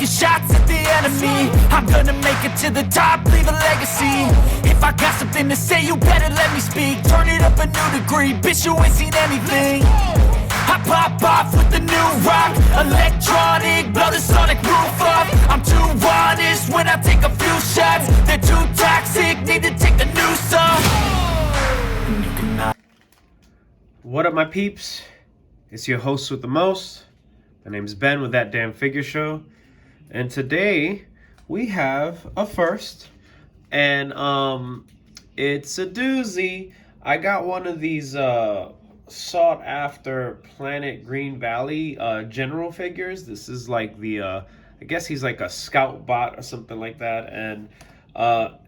taking shots at the enemy. I'm gonna make it to the top, leave a legacy. If I got something to say, you better let me speak. Turn it up a new degree, bitch, you ain't seen anything. I pop off with the new rock, electronic, blow the sonic roof up. I'm too honest when I take a few shots. They're too toxic, need to take a new song. What up, my peeps? It's your host with the most. My name's Ben with That Damn Figure Show. And today we have a first. And it's a doozy. I got one of these sought after Planet Green Valley general figures. This is like the I guess he's like a scout bot or something like that, and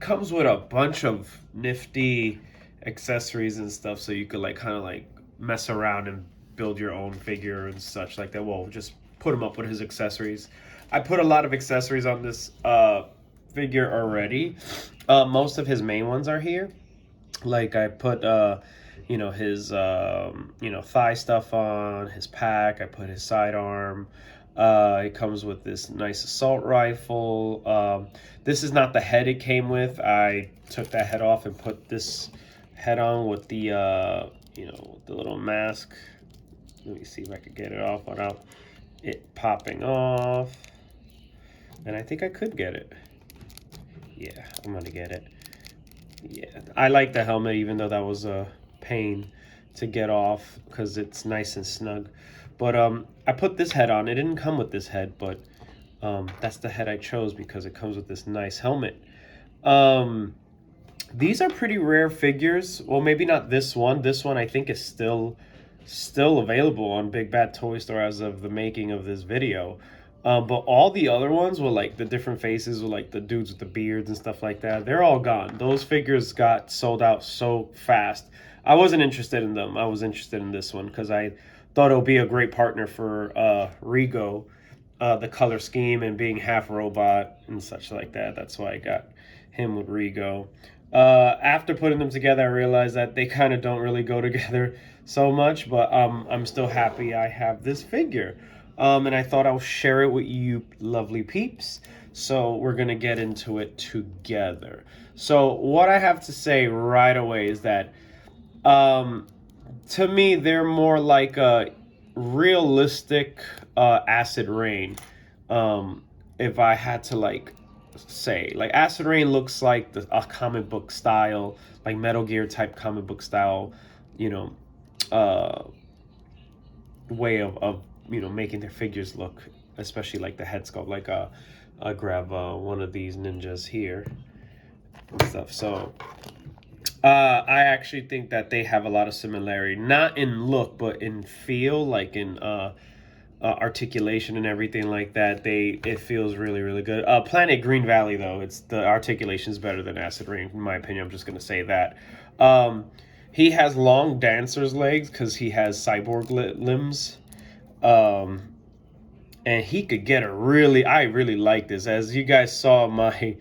comes with a bunch of nifty accessories and stuff, so you could like kind of like mess around and build your own figure and such like that. Well, just put him up with his accessories. I put a lot of accessories on this figure already. Most of his main ones are here. Like I put his thigh stuff on, his pack. I put his sidearm. It comes with this nice assault rifle. This is not the head it came with. I took that head off and put this head on with the the little mask. Let me see if I could get it off without it popping off. And I think I could get it. Yeah, I'm gonna get it. Yeah, I like the helmet, even though that was a pain to get off because it's nice and snug. But I put this head on. It didn't come with this head, but that's the head I chose because it comes with this nice helmet. These are pretty rare figures. Well, maybe not this one. This one I think is still available on Big Bad Toy Store as of the making of this video. But all the other ones with like the different faces with like the dudes with the beards and stuff like that, they're all gone. Those figures got sold out so fast. I wasn't interested in them. I was interested in this one because I thought it would be a great partner for Rigo, the color scheme and being half robot and such like that. That's why I got him with Rigo. After putting them together, I realized that they kind of don't really go together so much, but I'm still happy I have this figure. And I thought I'll share it with you lovely peeps. So we're going to get into it together. So what I have to say right away is that to me, they're more like a realistic Acid Rain. If I had to like say, like Acid Rain looks like a comic book style, like Metal Gear type comic book style, way of making their figures look, especially like the head sculpt. Like I grab one of these ninjas here and stuff. So I actually think that they have a lot of similarity, not in look but in feel, like in articulation and everything like that. It feels really, really good. Planet Green Valley, though, the articulation is better than Acid Rain in my opinion. I'm just gonna say that. He has long dancer's legs because he has cyborg limbs. And he could get I really like this. As you guys saw my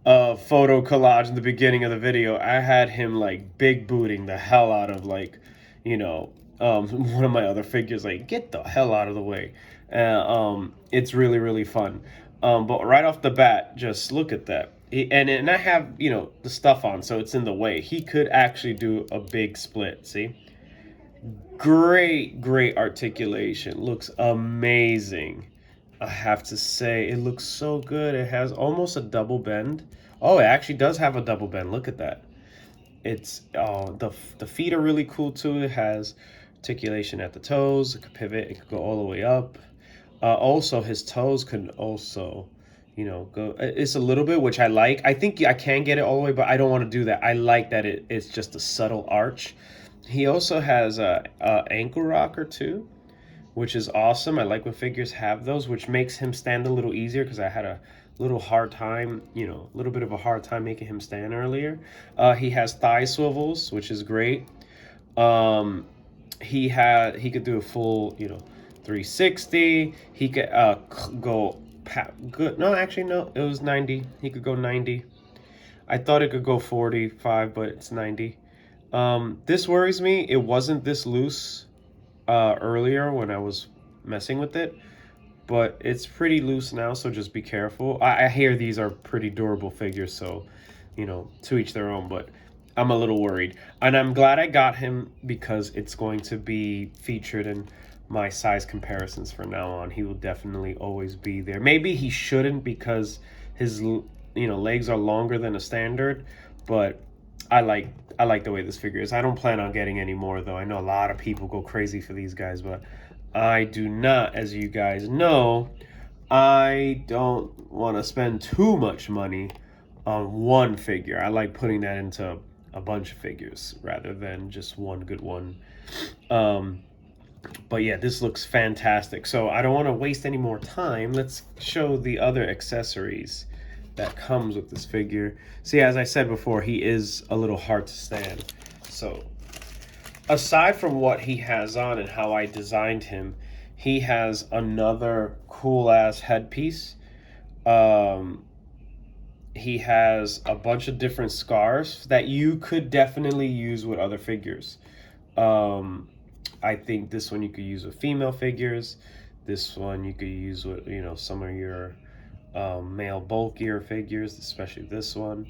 photo collage in the beginning of the video, I had him like big booting the hell out of like, one of my other figures, like get the hell out of the way. It's really, really fun. But right off the bat, just look at that. And I have, the stuff on, so it's in the way. He could actually do a big split, see? Great articulation. Looks amazing. I have to say, it looks so good. It has almost a double bend. Oh, it actually does have a double bend. Look at that. It's the feet are really cool too. It has articulation at the toes. It could pivot. It could go all the way up. Also, his toes can also, go. It's a little bit, which I like. I think I can get it all the way, but I don't want to do that. I like that it's just a subtle arch. He also has a ankle rocker too, which is awesome. I like when figures have those, which makes him stand a little easier because I had a little hard time, a little bit of a hard time making him stand earlier. He has thigh swivels, which is great. He could do a full, 360. He could go good. No, actually, no, it was 90. He could go 90. I thought it could go 45, but it's 90. This worries me. It wasn't this loose earlier when I was messing with it, but it's pretty loose now, so just be careful. I hear these are pretty durable figures, so, you know, to each their own, but I'm a little worried. And I'm glad I got him because it's going to be featured in my size comparisons from now on. He will definitely always be there. Maybe he shouldn't because his, you know, legs are longer than a standard, but I like the way this figure is. I don't plan on getting any more though. I know a lot of people go crazy for these guys, but I do not. As you guys know, I don't want to spend too much money on one figure. I like putting that into a bunch of figures rather than just one good one. But yeah, this looks fantastic. So I don't want to waste any more time. Let's show the other accessories that comes with this figure. See, as I said before, he is a little hard to stand. So aside from what he has on and how I designed him, he has another cool ass headpiece. He has a bunch of different scarves that you could definitely use with other figures. I think this one you could use with female figures. This one you could use with, you know, some of your male bulkier figures, especially this one.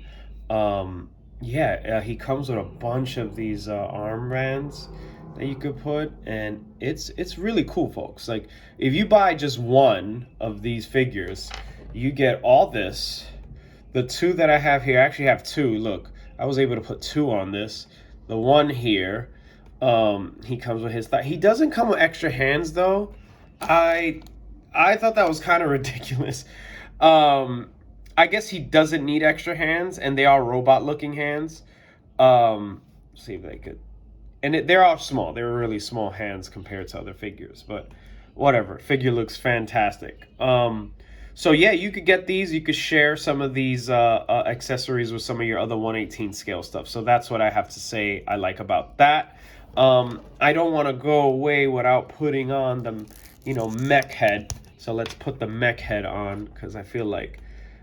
He comes with a bunch of these armbands that you could put, and it's really cool, folks. Like, if you buy just one of these figures, you get all this. The two that I have here, I actually have two. Look, I was able to put two on this. The one here, he comes with his thigh. He doesn't come with extra hands though. I thought that was kind of ridiculous. I guess he doesn't need extra hands, and they are robot looking hands. See if they could, and they're all small. They're really small hands compared to other figures, but whatever. Figure looks fantastic. So yeah, you could get these. You could share some of these accessories with some of your other 1/18 scale stuff. So that's what I have to say I like about that. I don't want to go away without putting on the, you know, mech head. So let's put the mech head on, because I feel like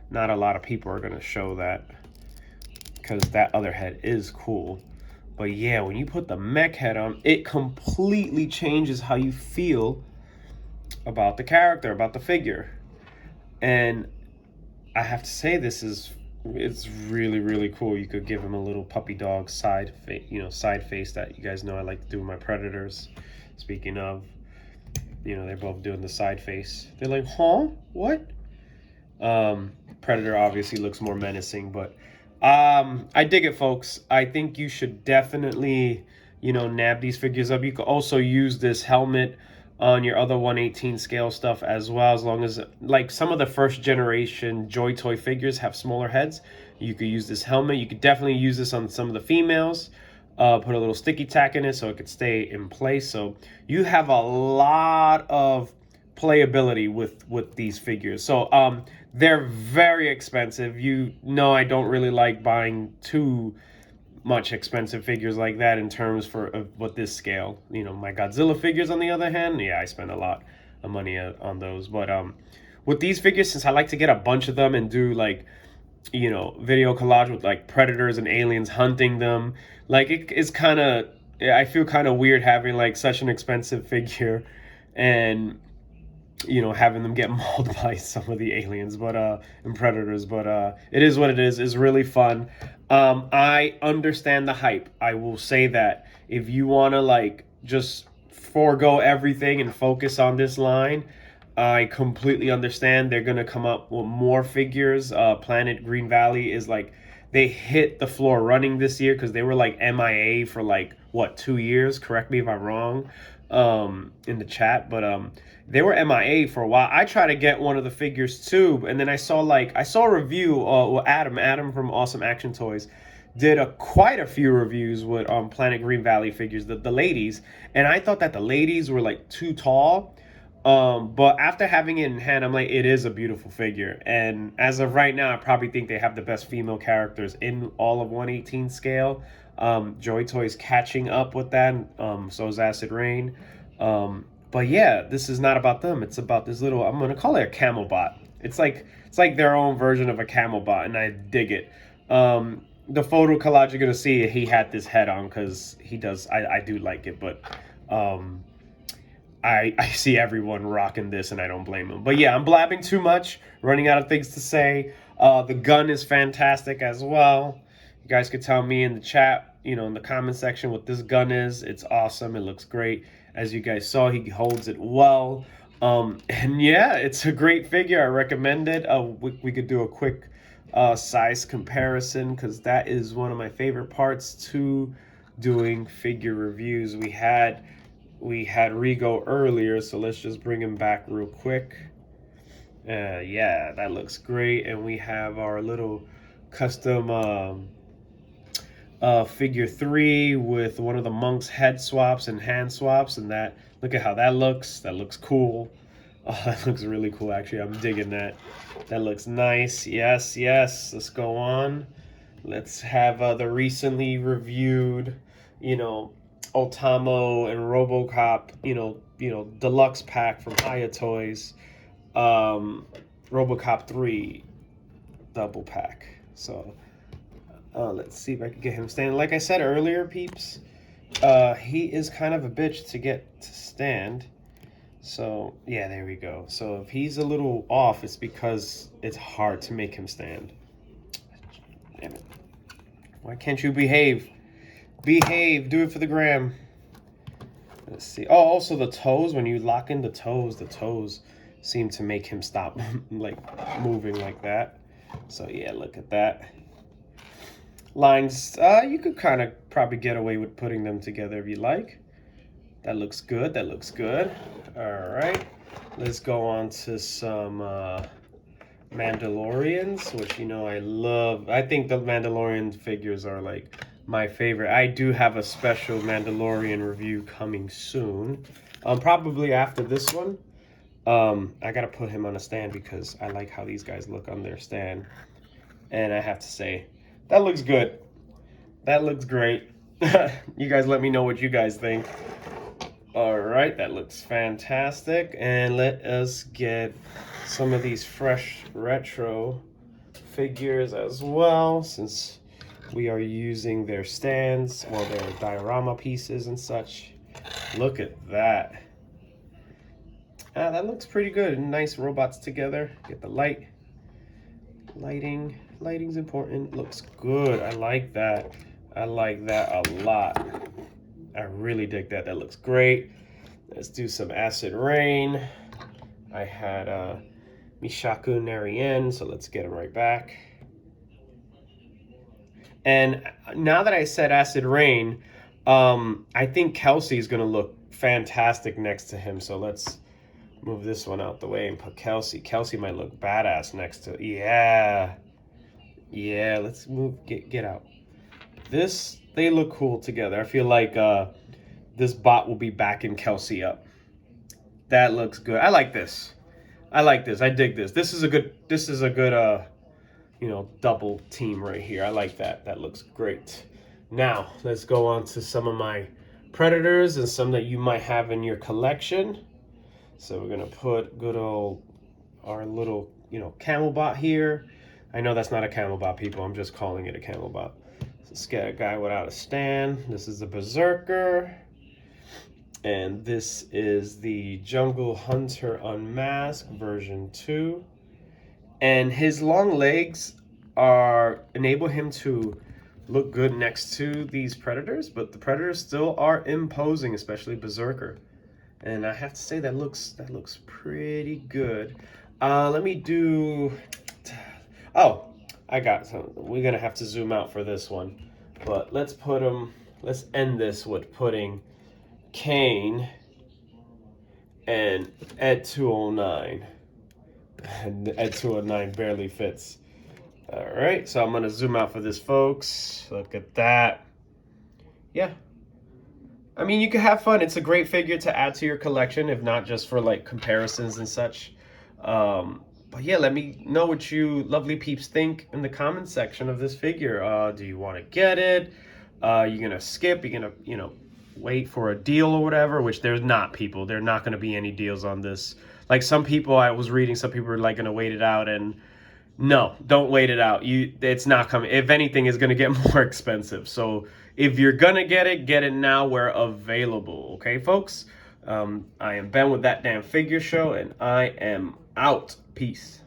not a lot of people are going to show that, because that other head is cool. But yeah, when you put the mech head on, it completely changes how you feel about the character, about the figure. And I have to say, it's really, really cool. You could give him a little puppy dog side face that you guys know I like to do with my predators. Speaking of, you know, they're both doing the side face. They're like, huh? What? Predator obviously looks more menacing, but I dig it, folks. I think you should definitely, you know, nab these figures up. You could also use this helmet on your other 1/18 scale stuff as well, as long as, like, some of the first generation Joy Toy figures have smaller heads. You could use this helmet. You could definitely use this on some of the females. Put a little sticky tack in it so it could stay in place. So you have a lot of playability with these figures. So they're very expensive. You know, I don't really like buying too much expensive figures like that in terms for what this scale. You know, my Godzilla figures, on the other hand, yeah, I spend a lot of money on those. But with these figures, since I like to get a bunch of them and do, like, you know, video collage with, like, predators and aliens hunting them, like, it's kind of, I feel kind of weird having, like, such an expensive figure and, you know, having them get mauled by some of the aliens, but and predators. But it is what it is. It's really fun. I understand the hype. I will say that if you want to, like, just forego everything and focus on this line, I completely understand. They're gonna come up with more figures. Planet Green Valley is, like, they hit the floor running this year, because they were, like, MIA for, like, what, 2 years? Correct me if I'm wrong in the chat, but they were MIA for a while. I tried to get one of the figures too, and then I saw a review. Adam from Awesome Action Toys did quite a few reviews with Planet Green Valley figures, the ladies, and I thought that the ladies were, like, too tall. But after having it in hand, I'm like, it is a beautiful figure. And as of right now, I probably think they have the best female characters in all of 1/18 scale. Joy Toy's catching up with that. So is Acid Rain. But yeah, this is not about them. It's about this little, I'm gonna call it a camel bot. It's like their own version of a camel bot, and I dig it. The photo collage you're gonna see, he had this head on, because he does. I do like it, but I see everyone rocking this, and I don't blame them. But yeah, I'm blabbing too much, running out of things to say. The gun is fantastic as well. You guys could tell me in the chat, in the comment section what this gun is. It's awesome. It looks great. As you guys saw, he holds it well. And yeah, it's a great figure. I recommend it. We could do a quick size comparison, because that is one of my favorite parts to doing figure reviews. We had Rigo earlier, so let's just bring him back real quick. Yeah, that looks great. And we have our little custom figure 3 with one of the monk's head swaps and hand swaps, and that, look at how that looks. That looks cool. Oh, that looks really cool, actually. I'm digging that. That looks nice. Yes, let's go on. Let's have the recently reviewed, Ultimo and RoboCop, deluxe pack from Hiya Toys. RoboCop 3 double pack. So let's see if I can get him standing. Like I said earlier, peeps, he is kind of a bitch to get to stand. So yeah, there we go. So if he's a little off, it's because it's hard to make him stand. Damn it. Why can't you behave? Behave, do it for the gram. Let's see. Oh, also the toes, when you lock in the toes seem to make him stop like moving like that. So yeah, look at that. Lines, you could kind of probably get away with putting them together if you like. That looks good. That looks good. All right. Let's go on to some Mandalorians, which I love. I think the Mandalorian figures are like my favorite. I do have a special Mandalorian review coming soon. Probably after this one. I gotta put him on a stand because I like how these guys look on their stand. And I have to say, that looks good. That looks great. You guys let me know what you guys think. All right, that looks fantastic. And let us get some of these fresh retro figures as well, since we are using their stands, or their diorama pieces and such. Look at that. That looks pretty good. Nice robots together. Get the lighting. Lighting's important. Looks good. I like that. I like that a lot. I really dig that. That looks great. Let's do some acid rain. I had Mishaku Narien, so let's get him right back. And now that I said acid rain, I think Kelsey is going to look fantastic next to him. So let's move this one out the way and put Kelsey. Kelsey might look badass next to, yeah, let's move, get out. They look cool together. I feel like this bot will be backing Kelsey up. That looks good. I like this. I dig this. This is a good double team right here. I like that. That looks great. Now, let's go on to some of my Predators and some that you might have in your collection. So we're gonna put good old, our little, camel bot here. I know that's not a camel bot, people. I'm just calling it a camel bot. So let's get a guy without a stand. This is the Berserker. And this is the Jungle Hunter Unmasked version 2. And his long legs enable him to look good next to these Predators, but the Predators still are imposing, especially Berserker. And I have to say that looks pretty good. Let me do. Oh, I got some. We're gonna have to zoom out for this one, but let's put him. Let's end this with putting Kane and Ed 209. And Ed 209 barely fits. All right, so I'm gonna zoom out for this, folks. Look at that. Yeah. I mean, you can have fun. It's a great figure to add to your collection, if not just for like comparisons and such. But yeah, let me know what you lovely peeps think in the comment section of this figure. Do you want to get it? You're gonna skip? You're gonna, wait for a deal or whatever? Which there's not, people. There are not gonna be any deals on this. Like some people, I was reading, some people are like gonna wait it out, and no, don't wait it out. It's not coming. If anything, it's gonna get more expensive. So if you're gonna get it now where available. Okay, folks. I am Ben with That Damn Figure Show, and I am out. Peace.